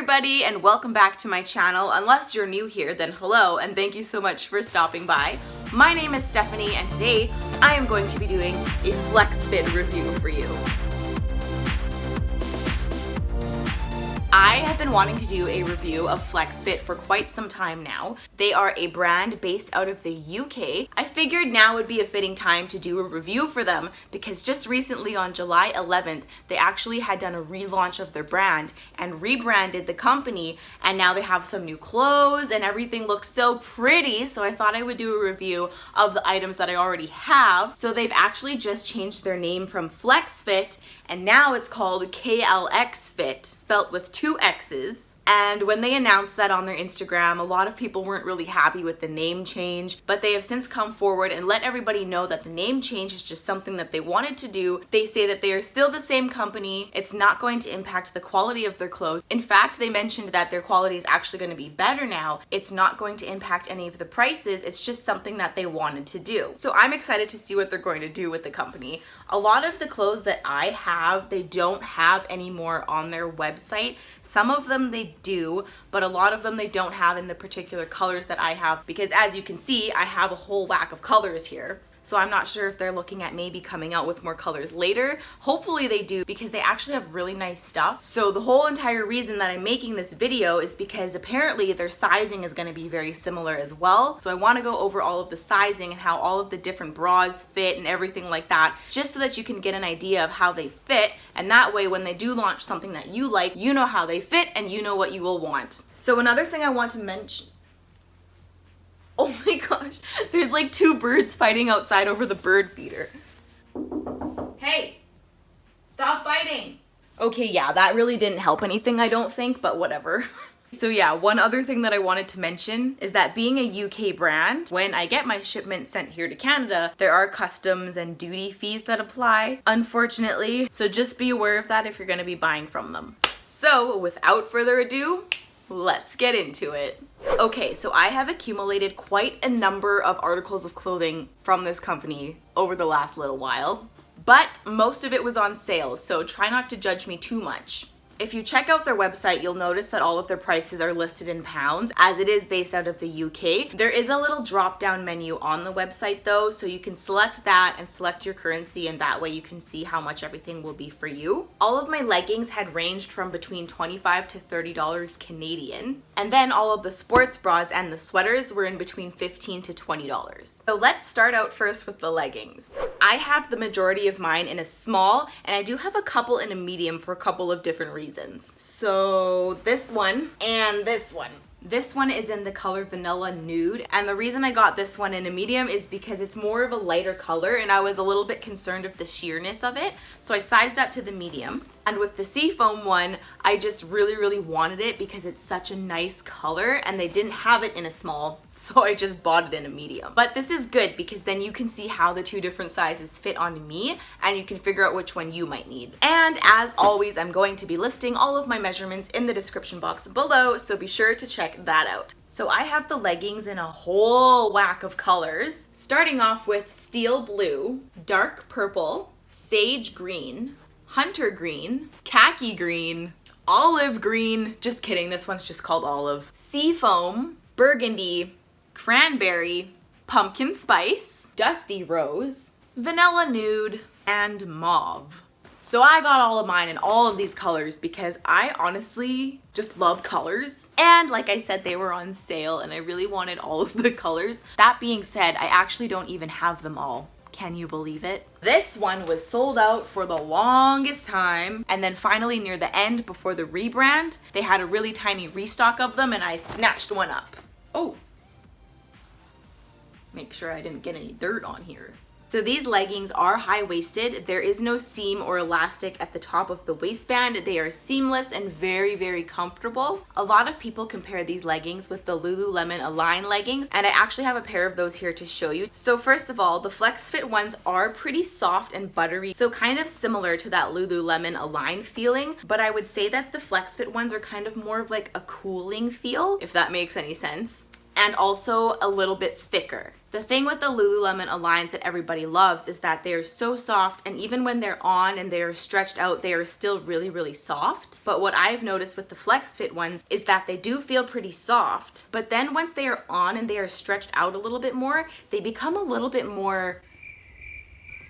everybody, and welcome back to my channel. Unless you're new here, then hello and thank you so much for stopping by. My name is Stephanie and today I am going to be doing a FlexxFit review for you. I have been wanting to do a review of FlexxFit for quite some time now. They are a brand based out of the UK. I figured now would be a fitting time to do a review for them because just recently on July 11th, they actually had done a relaunch of their brand and rebranded the company, and now they have some new clothes and everything looks so pretty, so I thought I would do a review of the items that I already have. So they've actually just changed their name from FlexxFit and now it's called KLXXFIT, spelt with 2 X's. And when they announced that on their Instagram, a lot of people weren't really happy with the name change, but they have since come forward and let everybody know that the name change is just something that they wanted to do. They say that they are still the same company. It's not going to impact the quality of their clothes. In fact, they mentioned that their quality is actually going to be better now. It's not going to impact any of the prices. It's just something that they wanted to do. So I'm excited to see what they're going to do with the company. A lot of the clothes that I have, they don't have anymore on their website. Some of them they do, but a lot of them they don't have in the particular colors that I have, because as you can see, I have a whole whack of colors here. So I'm not sure if they're looking at maybe coming out with more colors later. Hopefully they do, because they actually have really nice stuff. So the whole entire reason that I'm making this video is because apparently their sizing is going to be very similar as well. So I want to go over all of the sizing and how all of the different bras fit and everything like that, just so that you can get an idea of how they fit. And that way when they do launch something that you like, you know how they fit and you know what you will want. So another thing I want to mention, oh my gosh, there's like 2 birds fighting outside over the bird feeder. Hey, stop fighting. Okay, yeah, that really didn't help anything, I don't think, but whatever. So yeah, one other thing that I wanted to mention is that being a UK brand, when I get my shipment sent here to Canada, there are customs and duty fees that apply, unfortunately. So just be aware of that if you're gonna be buying from them. So without further ado, let's get into it. Okay, so I have accumulated quite a number of articles of clothing from this company over the last little while, but most of it was on sale, so try not to judge me too much. If you check out their website, you'll notice that all of their prices are listed in pounds, as it is based out of the UK. There is a little drop-down menu on the website though, so you can select that and select your currency, and that way you can see how much everything will be for you. All of my leggings had ranged from between $25 to $30 Canadian, and then all of the sports bras and the sweaters were in between $15 to $20. So let's start out first with the leggings. I have the majority of mine in a small, and I do have a couple in a medium for a couple of different reasons. So this one and this one. This one is in the color Vanilla Nude, and the reason I got this one in a medium is because it's more of a lighter color and I was a little bit concerned of the sheerness of it, so I sized up to the medium. And with the seafoam one, I just really wanted it because it's such a nice color and they didn't have it in a small, so I just bought it in a medium. But this is good because then you can see how the 2 different sizes fit on me and you can figure out which one you might need. And as always, I'm going to be listing all of my measurements in the description box below, so be sure to check that out. So I have the leggings in a whole whack of colors, starting off with steel blue, dark purple, sage green, hunter green, khaki green, olive green, just kidding, this one's just called olive, seafoam, burgundy, cranberry, pumpkin spice, dusty rose, vanilla nude, and mauve. So I got all of mine in all of these colors because I honestly just love colors. And like I said, they were on sale and I really wanted all of the colors. That being said, I actually don't even have them all. Can you believe it? This one was sold out for the longest time, and then finally near the end before the rebrand, they had a really tiny restock of them and I snatched one up. Oh, make sure I didn't get any dirt on here. So these leggings are high-waisted. There is no seam or elastic at the top of the waistband. They are seamless and very comfortable. A lot of people compare these leggings with the Lululemon Align leggings, and I actually have a pair of those here to show you. So first of all, the FlexxFit ones are pretty soft and buttery, so kind of similar to that Lululemon Align feeling, but I would say that the FlexxFit ones are kind of more of like a cooling feel, if that makes any sense. and also a little bit thicker. The thing with the Lululemon Aligns that everybody loves is that they are so soft, and even when they're on and they are stretched out, they are still really, really soft. But what I've noticed with the FlexxFit ones is that they do feel pretty soft, but then once they are on and they are stretched out a little bit more, they become a little bit more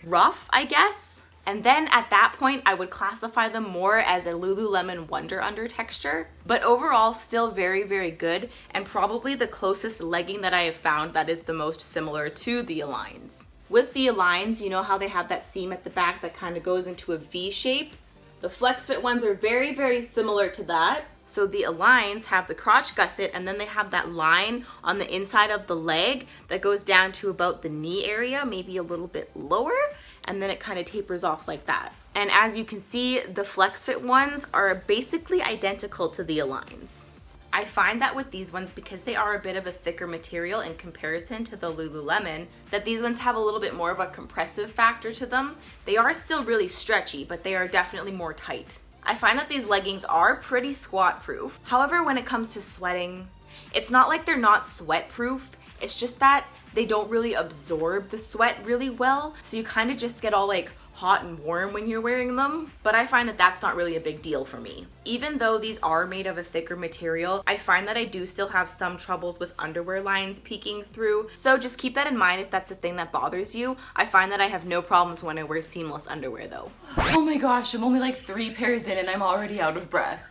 rough, I guess. And then at that point, I would classify them more as a Lululemon Wonder Under texture. But overall, still very, very good, and probably the closest legging that I have found that is the most similar to the Aligns. With the Aligns, you know how they have that seam at the back that kind of goes into a V shape? The FlexxFit ones are very, very similar to that. So the Aligns have the crotch gusset, and then they have that line on the inside of the leg that goes down to about the knee area, maybe a little bit lower, and then it kind of tapers off like that. And as you can see, the FlexxFit ones are basically identical to the Aligns. I find that with these ones, because they are a bit of a thicker material in comparison to the Lululemon, that these ones have a little bit more of a compressive factor to them. They are still really stretchy, but they are definitely more tight. I find that these leggings are pretty squat proof. However, when it comes to sweating, it's not like they're not sweat proof. It's just that they don't really absorb the sweat really well. So you kind of just get all like hot and warm when you're wearing them. But I find that that's not really a big deal for me. Even though these are made of a thicker material, I find that I do still have some troubles with underwear lines peeking through. So just keep that in mind if that's a thing that bothers you. I find that I have no problems when I wear seamless underwear though. Oh my gosh, I'm only like 3 pairs in and I'm already out of breath.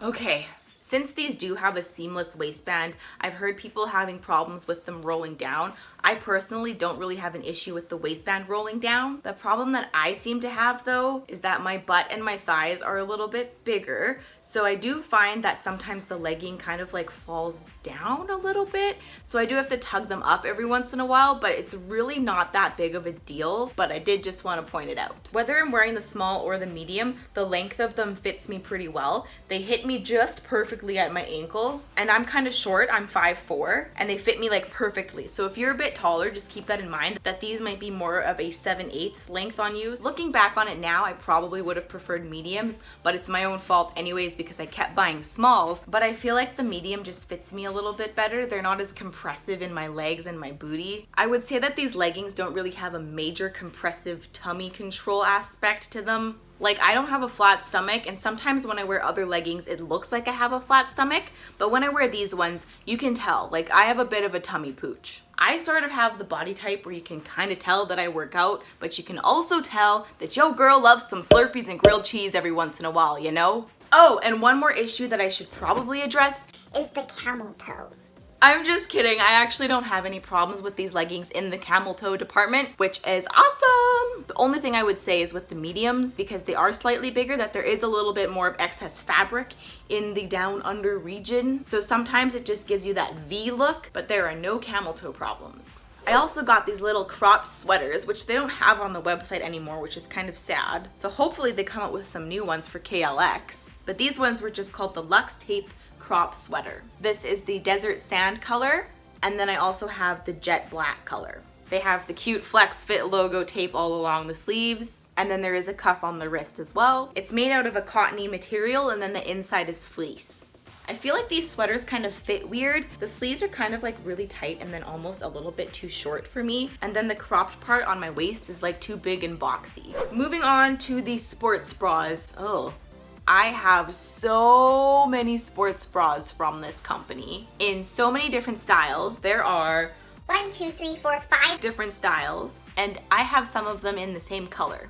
Okay. Since these do have a seamless waistband, I've heard people having problems with them rolling down. I personally don't really have an issue with the waistband rolling down. The problem that I seem to have though is that my butt and my thighs are a little bit bigger. So I do find that sometimes the legging kind of like falls down a little bit. So I do have to tug them up every once in a while, but it's really not that big of a deal. But I did just want to point it out. Whether I'm wearing the small or the medium, the length of them fits me pretty well. They hit me just perfectly at my ankle, and I'm kind of short. I'm 5'4", and they fit me like perfectly. So if you're a bit taller, just keep that in mind that these might be more of a 7/8 length on you. Looking back on it now, I probably would have preferred mediums, but it's my own fault anyways because I kept buying smalls. But I feel like the medium just fits me a little bit better. They're not as compressive in my legs and my booty. I would say that these leggings don't really have a major compressive tummy control aspect to them. Like, I don't have a flat stomach, and sometimes when I wear other leggings, it looks like I have a flat stomach, but when I wear these ones, you can tell, like, I have a bit of a tummy pooch. I sort of have the body type where you can kind of tell that I work out, but you can also tell that yo girl loves some Slurpees and grilled cheese every once in a while, you know? Oh, and one more issue that I should probably address is the camel toe. I'm just kidding. I actually don't have any problems with these leggings in the camel toe department, which is awesome. The only thing I would say is with the mediums, because they are slightly bigger, that there is a little bit more of excess fabric in the down under region. So sometimes it just gives you that V look, but there are no camel toe problems. I also got these little cropped sweaters, which they don't have on the website anymore, which is kind of sad. So hopefully they come out with some new ones for KLX. But these ones were just called the Luxe Tape Crop Sweater. This is the desert sand color, and then I also have the jet black color. They have the cute FlexxFit logo tape all along the sleeves, and then there is a cuff on the wrist as well. It's made out of a cottony material, and then the inside is fleece. I feel like these sweaters kind of fit weird. The sleeves are kind of like really tight and then almost a little bit too short for me. And then the cropped part on my waist is like too big and boxy. Moving on to the sports bras. Oh, I have so many sports bras from this company in so many different styles. There are 1, 2, 3, 4, 5 different styles, and I have some of them in the same color.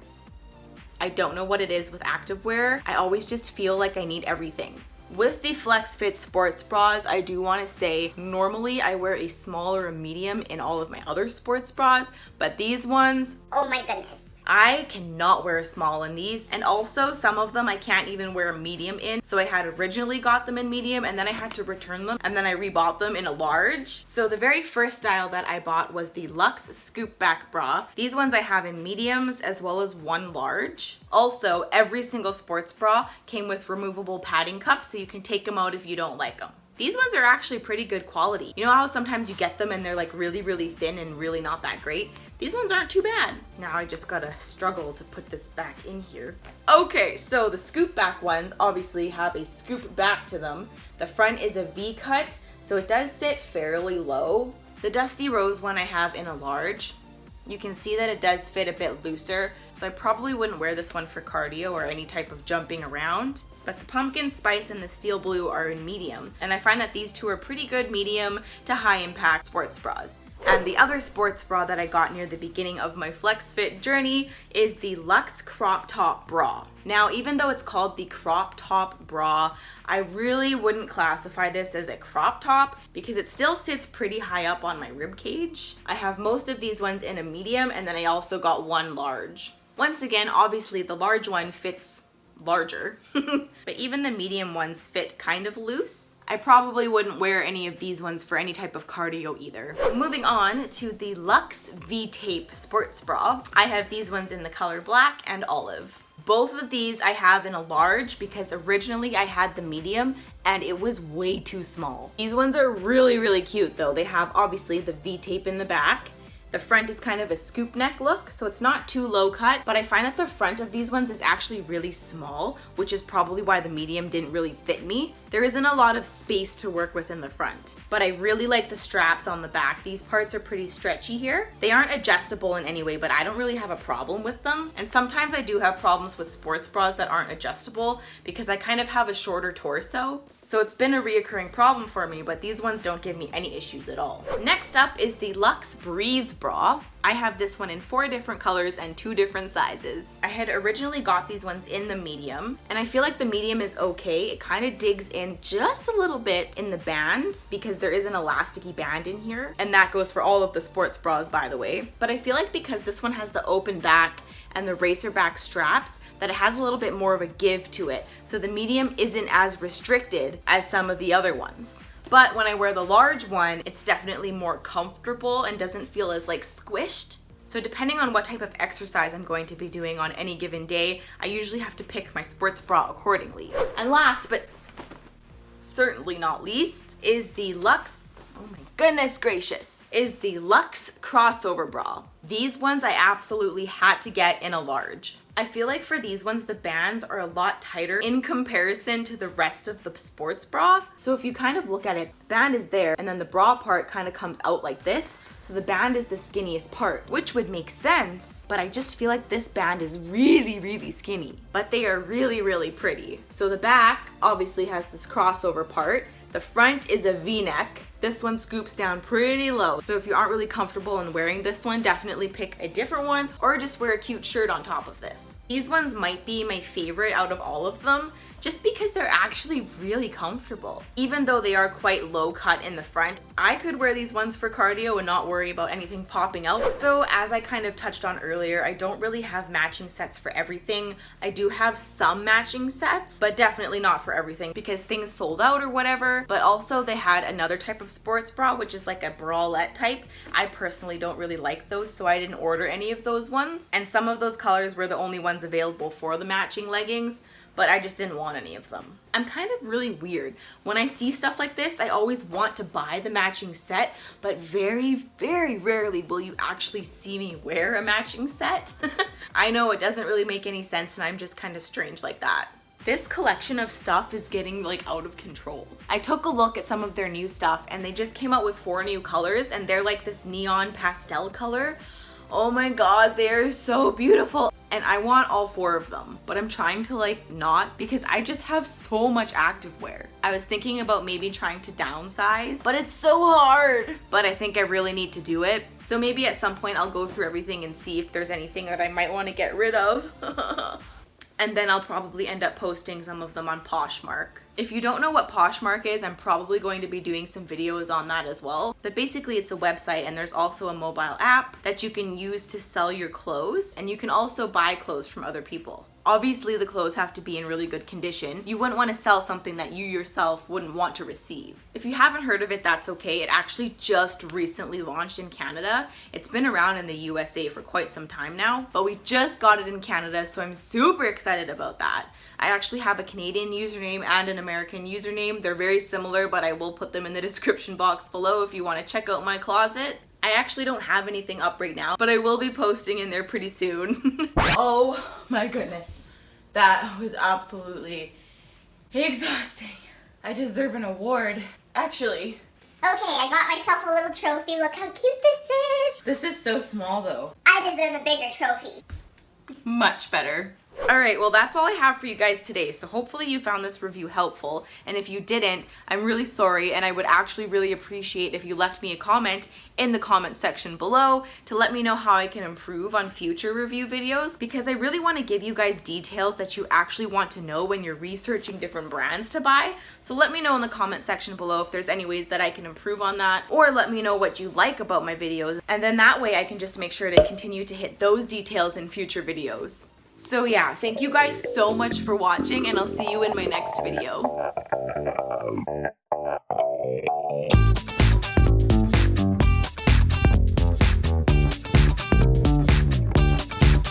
I don't know what it is with activewear. I always just feel like I need everything. With the FlexxFit sports bras, I do want to say normally I wear a small or a medium in all of my other sports bras, but these ones, oh my goodness. I cannot wear a small in these, and also some of them I can't even wear a medium in. So I had originally got them in medium, and then I had to return them, and then I rebought them in a large. So the very first style that I bought was the Luxe Scoop Back Bra. These ones I have in mediums as well as one large. Also, every single sports bra came with removable padding cups, so you can take them out if you don't like them. These ones are actually pretty good quality. You know how sometimes you get them and they're like really, really thin and really not that great? These ones aren't too bad. Now I just gotta struggle to put this back in here. Okay, so the scoop back ones obviously have a scoop back to them. The front is a V cut, so it does sit fairly low. The Dusty Rose one I have in a large. You can see that it does fit a bit looser, so I probably wouldn't wear this one for cardio or any type of jumping around. But the Pumpkin Spice and the Steel Blue are in medium, and I find that these two are pretty good medium to high impact sports bras. And the other sports bra that I got near the beginning of my FlexxFit journey is the Luxe Crop Top Bra. Now, even though it's called the Crop Top Bra, I really wouldn't classify this as a crop top because it still sits pretty high up on my rib cage. I have most of these ones in a medium, and then I also got one large. Once again, obviously the large one fits larger, but even the medium ones fit kind of loose. I probably wouldn't wear any of these ones for any type of cardio either. Moving on to the Luxe V-Tape Sports Bra. I have these ones in the color black and olive. Both of these I have in a large because originally I had the medium and it was way too small. These ones are really, really cute though. They have obviously the V-tape in the back. The front is kind of a scoop neck look, so it's not too low cut, but I find that the front of these ones is actually really small, which is probably why the medium didn't really fit me. There isn't a lot of space to work with in the front, but I really like the straps on the back. These parts are pretty stretchy here. They aren't adjustable in any way, but I don't really have a problem with them. And sometimes I do have problems with sports bras that aren't adjustable because I kind of have a shorter torso. So it's been a reoccurring problem for me, but these ones don't give me any issues at all. Next up is the Luxe Breathe Bra. I have this one in 4 different colors and 2 different sizes. I had originally got these ones in the medium, and I feel like the medium is okay. It kind of digs in just a little bit in the band because there is an elasticy band in here, and that goes for all of the sports bras, by the way. But I feel like because this one has the open back and the racer back straps, that it has a little bit more of a give to it. So the medium isn't as restricted as some of the other ones. But when I wear the large one, it's definitely more comfortable and doesn't feel as like squished. So depending on what type of exercise I'm going to be doing on any given day, I usually have to pick my sports bra accordingly. And last, but certainly not least, is the Luxe, oh my goodness gracious, is the Luxe Crossover Bra. These ones I absolutely had to get in a large. I feel like for these ones, the bands are a lot tighter in comparison to the rest of the sports bra. So if you kind of look at it, the band is there and then the bra part kind of comes out like this. So the band is the skinniest part, which would make sense, but I just feel like this band is really, really skinny. But they are really, really pretty. So the back obviously has this crossover part. The front is a V-neck. This one scoops down pretty low. So if you aren't really comfortable in wearing this one, definitely pick a different one or just wear a cute shirt on top of this. These ones might be my favorite out of all of them just because they're actually really comfortable. Even though they are quite low cut in the front, I could wear these ones for cardio and not worry about anything popping out. So as I kind of touched on earlier, I don't really have matching sets for everything. I do have some matching sets, but definitely not for everything because things sold out or whatever. But also they had another type of sports bra, which is like a bralette type. I personally don't really like those, so I didn't order any of those ones. And some of those colors were the only ones available for the matching leggings, but I just didn't want any of them. I'm kind of really weird. When I see stuff like this, I always want to buy the matching set, but very, very rarely will you actually see me wear a matching set. I know it doesn't really make any sense and I'm just kind of strange like that. This collection of stuff is getting like out of control. I took a look at some of their new stuff and they just came out with 4 new colors and they're like this neon pastel color. Oh my god, they're so beautiful. And I want all 4 of them, but I'm trying to like not because I just have so much activewear. I was thinking about maybe trying to downsize, but it's so hard. But I think I really need to do it. So maybe at some point I'll go through everything and see if there's anything that I might want to get rid of. And then I'll probably end up posting some of them on Poshmark. If you don't know what Poshmark is, I'm probably going to be doing some videos on that as well. But basically it's a website and there's also a mobile app that you can use to sell your clothes, and you can also buy clothes from other people. Obviously, the clothes have to be in really good condition. You wouldn't want to sell something that you yourself wouldn't want to receive. If you haven't heard of it, that's okay. It actually just recently launched in Canada. It's been around in the USA for quite some time now, but we just got it in Canada, so I'm super excited about that. I actually have a Canadian username and an American username. They're very similar, but I will put them in the description box below if you want to check out my closet. I actually don't have anything up right now, but I will be posting in there pretty soon. Oh my goodness. That was absolutely exhausting. I deserve an award. Actually. Okay, I got myself a little trophy. Look how cute this is. This is so small though. I deserve a bigger trophy. Much better. Alright, well that's all I have for you guys today, so hopefully you found this review helpful, and if you didn't, I'm really sorry, and I would actually really appreciate if you left me a comment in the comment section below to let me know how I can improve on future review videos, because I really want to give you guys details that you actually want to know when you're researching different brands to buy. So let me know in the comment section below if there's any ways that I can improve on that, or let me know what you like about my videos, and then that way I can just make sure to continue to hit those details in future videos. So yeah, thank you guys so much for watching, and I'll see you in my next video.